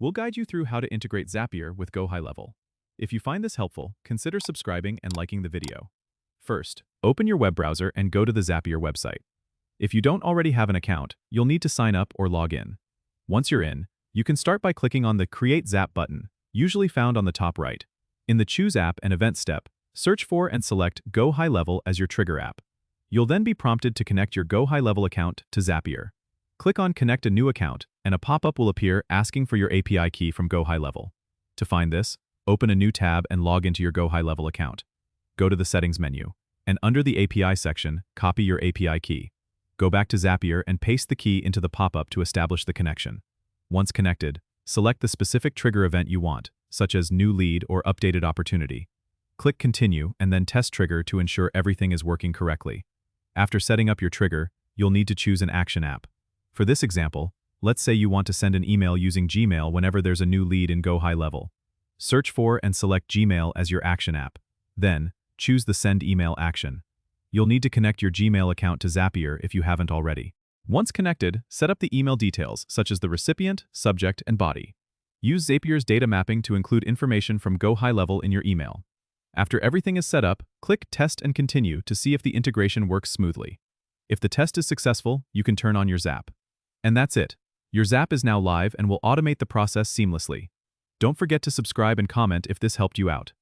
We'll guide you through how to integrate Zapier with GoHighLevel. If you find this helpful, consider subscribing and liking the video. First, open your web browser and go to the Zapier website. If you don't already have an account, you'll need to sign up or log in. Once you're in, you can start by clicking on the Create Zap button, usually found on the top right. In the Choose App and Event step, search for and select GoHighLevel as your trigger app. You'll then be prompted to connect your GoHighLevel account to Zapier. Click on Connect a New Account, and a pop-up will appear asking for your API key from GoHighLevel. To find this, open a new tab and log into your GoHighLevel account. Go to the Settings menu, and under the API section, copy your API key. Go back to Zapier and paste the key into the pop-up to establish the connection. Once connected, select the specific trigger event you want, such as New Lead or Updated Opportunity. Click Continue and then Test Trigger to ensure everything is working correctly. After setting up your trigger, you'll need to choose an action app. For this example, let's say you want to send an email using Gmail whenever there's a new lead in GoHighLevel. Search for and select Gmail as your action app. Then, choose the Send Email action. You'll need to connect your Gmail account to Zapier if you haven't already. Once connected, set up the email details such as the recipient, subject, and body. Use Zapier's data mapping to include information from GoHighLevel in your email. After everything is set up, click Test and Continue to see if the integration works smoothly. If the test is successful, you can turn on your Zap. And that's it. Your Zap is now live and will automate the process seamlessly. Don't forget to subscribe and comment if this helped you out.